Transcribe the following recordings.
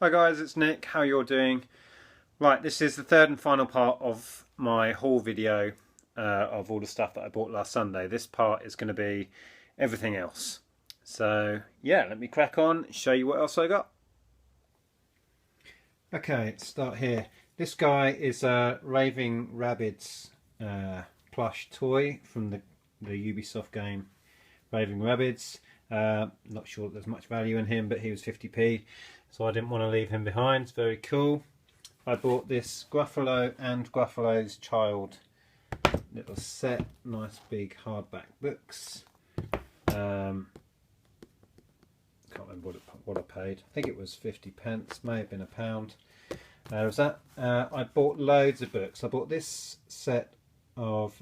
Hi guys, it's Nick. How you're doing? Right, this is the third and final part of my haul video of all the stuff that I bought last Sunday. This part is going to be everything else. So yeah, let me crack on, show you what else I got. Okay, let's start here. This guy is a Raving Rabbids plush toy from the Ubisoft game Raving Rabbids. Not sure that there's much value in him, but he was 50p, so I didn't want to leave him behind. It's very cool. I bought this Gruffalo and Gruffalo's Child little set, nice big hardback books. Can't remember what I paid. I think it was 50p, may have been £1. There was that. I bought loads of books. I bought this set of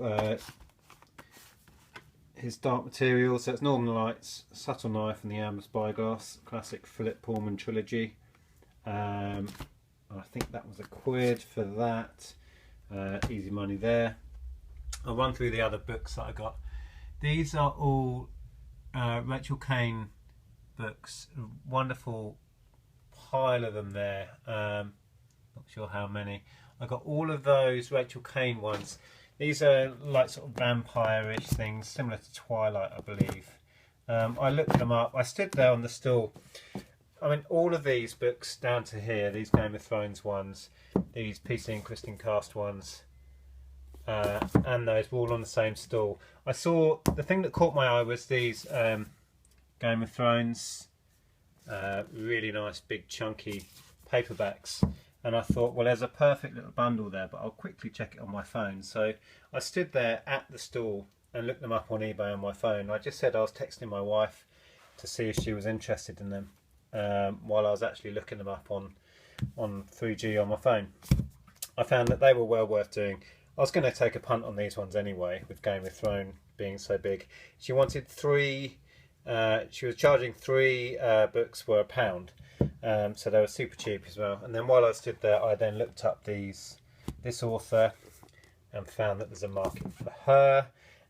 his Dark Materials, so it's Northern Lights, Subtle Knife and the Amber Spyglass, classic Philip Pullman trilogy. I think that was £1 for that. Easy money there. I'll run through the other books that I got. These are all Rachel Kane books. Wonderful pile of them there. Not sure how many. I got all of those Rachel Kane ones. These are like sort of vampire-ish things, similar to Twilight, I believe. I looked them up. I stood there on the stall. I mean, all of these books down to here, these Game of Thrones ones, these PC and Christine Cast ones, and those were all on the same stall. I saw, the thing that caught my eye was these Game of Thrones, really nice big chunky paperbacks. And I thought, well, there's a perfect little bundle there, but I'll quickly check it on my phone. So I stood there at the stall and looked them up on eBay on my phone. I just said I was texting my wife to see if she was interested in them while I was actually looking them up on 3G on my phone. I found that they were well worth doing. I was going to take a punt on these ones anyway, with Game of Thrones being so big. She wanted three, she was charging 3 books for £1. So they were super cheap as well. And then while I stood there, I then looked up this author and found that there's a market for her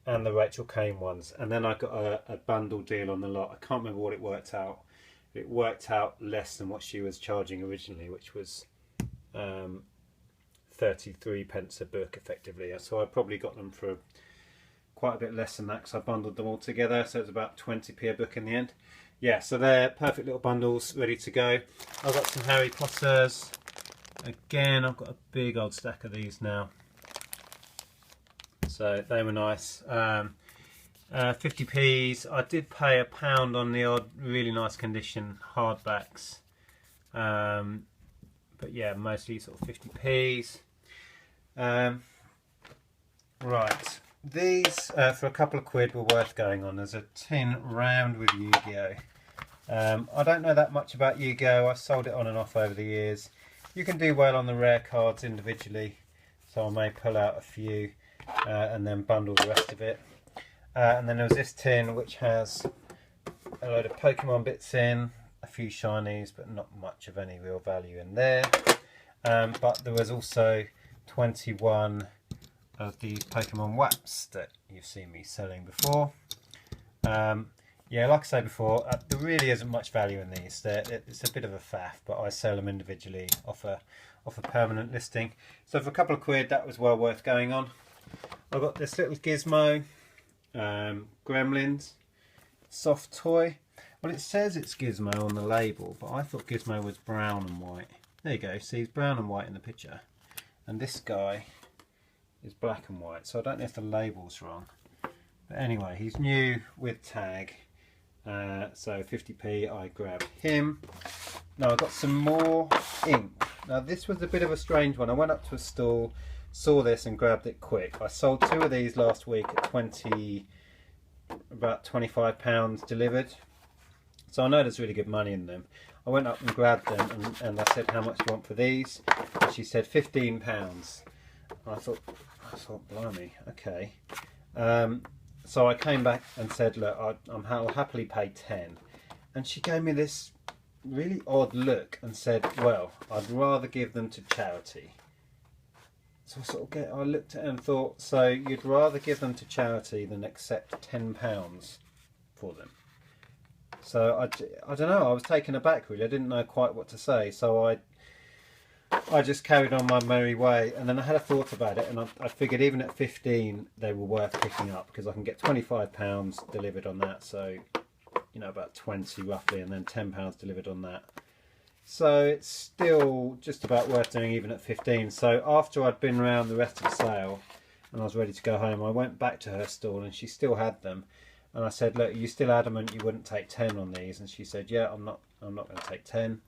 and the Rachel Kane ones. And then I got a bundle deal on the lot. I can't remember what it worked out. It worked out less than what she was charging originally, which was 33p a book effectively. So I probably got them for quite a bit less than that because I bundled them all together. So it's about 20p a book in the end. Yeah, so they're perfect little bundles ready to go. I've got some Harry Potters. Again, I've got a big old stack of these now. So they were nice. 50p's. I did pay £1 on the odd really nice condition hardbacks. But yeah, mostly sort of 50p's. Right. These, for a couple of quid, were worth going on. There's a tin round with Yu-Gi-Oh! I don't know that much about Yu-Gi-Oh! I've sold it on and off over the years. You can do well on the rare cards individually, so I may pull out a few and then bundle the rest of it. And then there was this tin which has a load of Pokemon bits in, a few shinies, but not much of any real value in there. But there was also 21 of these Pokemon WAPs that you've seen me selling before. Yeah, like I said before, there really isn't much value in these. It's a bit of a faff, but I sell them individually off a permanent listing. So for a couple of quid, that was well worth going on. I've got this little Gizmo Gremlins soft toy. Well, it says it's Gizmo on the label, but I thought Gizmo was brown and white. There you go, see, he's brown and white in the picture. And this guy is black and white, so I don't know if the label's wrong. But anyway, he's new with tag. So 50p, I grabbed him. Now I've got some more ink. Now this was a bit of a strange one. I went up to a stall, saw this and grabbed it quick. I sold 2 of these last week at about £25 delivered. So I know there's really good money in them. I went up and grabbed them and I said, how much do you want for these? And she said £15. I thought, blimey, okay. So I came back and said, look, I'll happily pay 10. And she gave me this really odd look and said, well, I'd rather give them to charity. So I looked at it and thought, so you'd rather give them to charity than accept £10 for them? So I don't know, I was taken aback really. I didn't know quite what to say, so I just carried on my merry way, and then I had a thought about it, and I figured even at 15 they were worth picking up, because I can get £25 delivered on that, so you know, about 20 roughly, and then £10 delivered on that. So it's still just about worth doing even at 15. So after I'd been around the rest of the sale and I was ready to go home, I went back to her stall and she still had them. And I said, look, are you still adamant you wouldn't take 10 on these? And she said, yeah, I'm not going to take 10.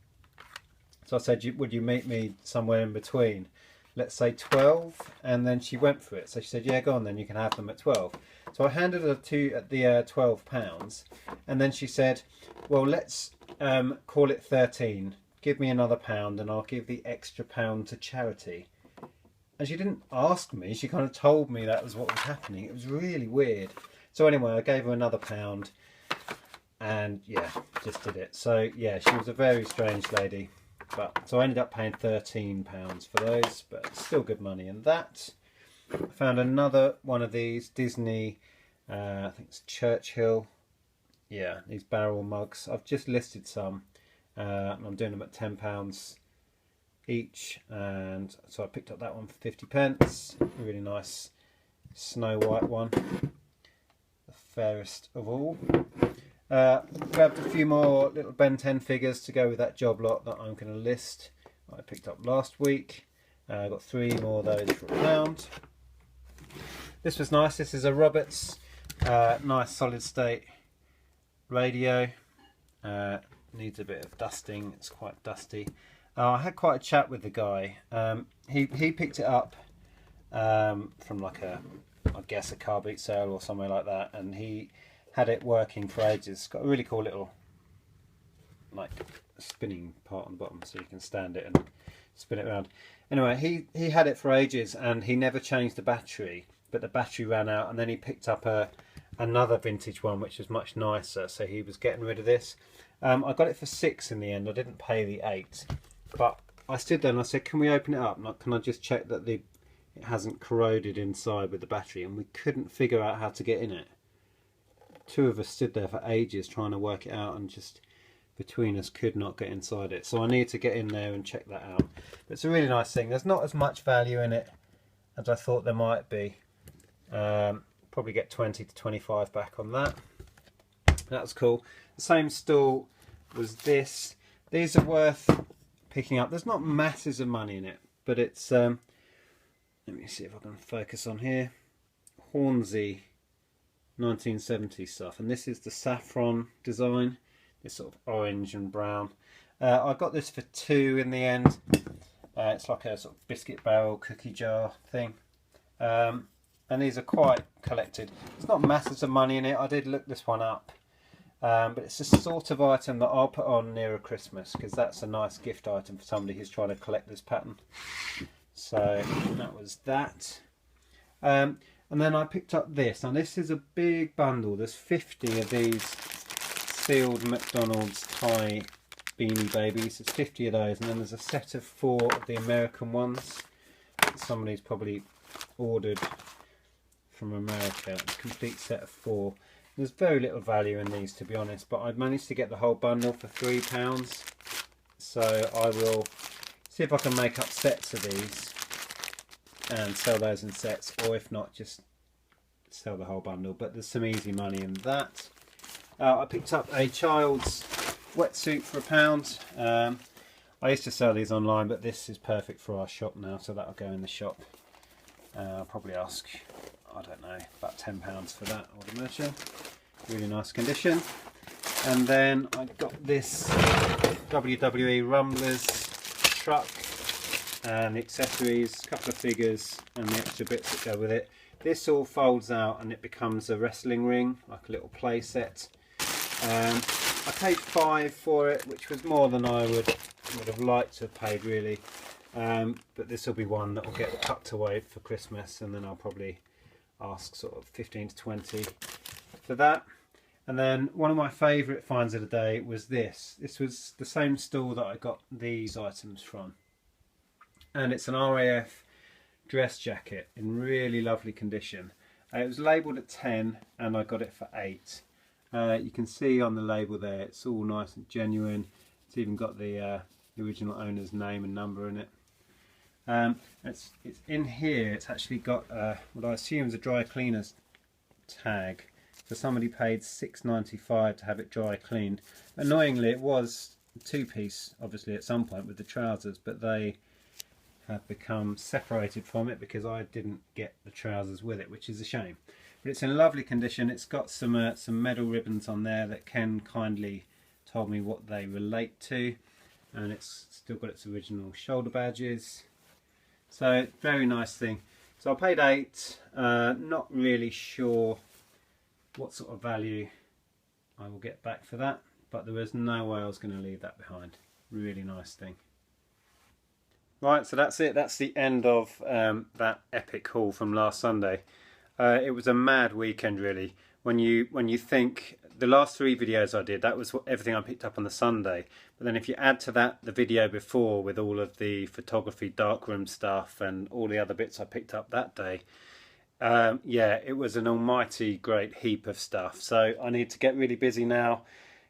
So I said, would you meet me somewhere in between? Let's say 12. And then she went for it. So she said, yeah, go on then, you can have them at 12. So I handed her two at the £12. And then she said, well, let's call it 13. Give me another £1 and I'll give the extra £1 to charity. And she didn't ask me, she kind of told me that was what was happening. It was really weird. So anyway, I gave her another £1 and yeah, just did it. So yeah, she was a very strange lady. But so I ended up paying £13 for those, but still good money. And that, I found another one of these Disney, I think it's Churchill. Yeah, these barrel mugs. I've just listed some. And I'm doing them at £10 each, and so I picked up that one for 50p. A really nice Snow White one, the fairest of all. Grabbed a few more little Ben 10 figures to go with that job lot that I'm going to list. I picked up last week. I got 3 more of those for £1. This was nice. This is a Roberts, nice solid state radio. Needs a bit of dusting, it's quite dusty. I had quite a chat with the guy. He picked it up from like I guess a car boot sale or somewhere like that, and he had it working for ages. It's got a really cool little like spinning part on the bottom so you can stand it and spin it around. Anyway, he had it for ages and he never changed the battery, but the battery ran out, and then he picked up another vintage one which was much nicer, so he was getting rid of this. I got it for 6 in the end. I didn't pay the 8, but I stood there and I said, can we open it up? Can I just check that it hasn't corroded inside with the battery? And we couldn't figure out how to get in it. 2 of us stood there for ages trying to work it out, and just between us could not get inside it. So I need to get in there and check that out. But it's a really nice thing. There's not as much value in it as I thought there might be. Probably get 20 to 25 back on that. That was cool. The same stall was this. These are worth picking up. There's not masses of money in it, but it's let me see if I can focus on here. Hornsey 1970 stuff, and this is the saffron design, this sort of orange and brown. I got this for 2 in the end. It's like a sort of biscuit barrel cookie jar thing. And these are quite collected. There's not masses of money in it. I did look this one up. But it's the sort of item that I'll put on nearer Christmas, because that's a nice gift item for somebody who's trying to collect this pattern. So that was that. And then I picked up this. Now this is a big bundle. There's 50 of these sealed McDonald's tie Beanie Babies. There's 50 of those, and then there's a set of 4 of the American ones that somebody's probably ordered from America. A complete set of 4. There's very little value in these, to be honest, but I've managed to get the whole bundle for £3. So I will see if I can make up sets of these and sell those in sets, or if not, just sell the whole bundle. But there's some easy money in that. I picked up a child's wetsuit for £1. I used to sell these online, but this is perfect for our shop now, so that'll go in the shop. I'll probably ask, I don't know, about £10 for that, I would imagine. Really nice condition. And then I got this WWE Rumblers truck and the accessories, a couple of figures and the extra bits that go with it. This all folds out and it becomes a wrestling ring, like a little play set. I paid £5 for it, which was more than I would have liked to have paid really. But this will be one that will get tucked away for Christmas, and then I'll probably ask sort of 15 to 20 for that. And then one of my favourite finds of the day was this. This was the same stall that I got these items from, and it's an RAF Dress Jacket in really lovely condition. It was labelled at 10 and I got it for 8. You can see on the label there, it's all nice and genuine. It's even got the original owner's name and number in it. It's in here. It's actually got what I assume is a dry cleaner's tag. So somebody paid $6.95 to have it dry cleaned. Annoyingly, it was a two-piece, obviously, at some point with the trousers, but they have become separated from it because I didn't get the trousers with it, which is a shame. But it's in lovely condition. It's got some metal ribbons on there that Ken kindly told me what they relate to, and it's still got its original shoulder badges. So very nice thing. So I paid $8. Not really sure what sort of value I will get back for that, but there was no way I was going to leave that behind. Really nice thing. Right, so that's it. That's the end of that epic haul from last Sunday. It was a mad weekend, really. When you think the last 3 videos I did, that was everything I picked up on the Sunday. But then if you add to that the video before with all of the photography darkroom stuff and all the other bits I picked up that day, yeah, it was an almighty great heap of stuff. So I need to get really busy now,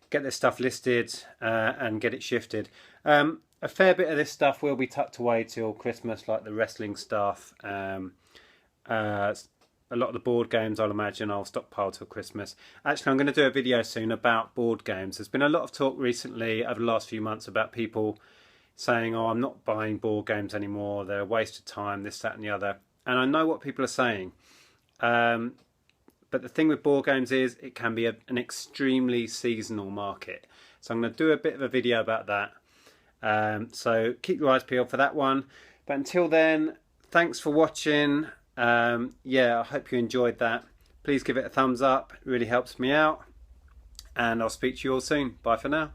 get this stuff listed and get it shifted. A fair bit of this stuff will be tucked away till Christmas, like the wrestling stuff. A lot of the board games, I'll imagine, I'll stockpile till Christmas. Actually, I'm going to do a video soon about board games. There's been a lot of talk recently over the last few months about people saying, oh, I'm not buying board games anymore, they're a waste of time, this, that and the other. And I know what people are saying. But the thing with board games is it can be an extremely seasonal market. So I'm going to do a bit of a video about that. So keep your eyes peeled for that one. But until then, thanks for watching. Yeah, I hope you enjoyed that. Please give it a thumbs up, it really helps me out. And I'll speak to you all soon. Bye for now.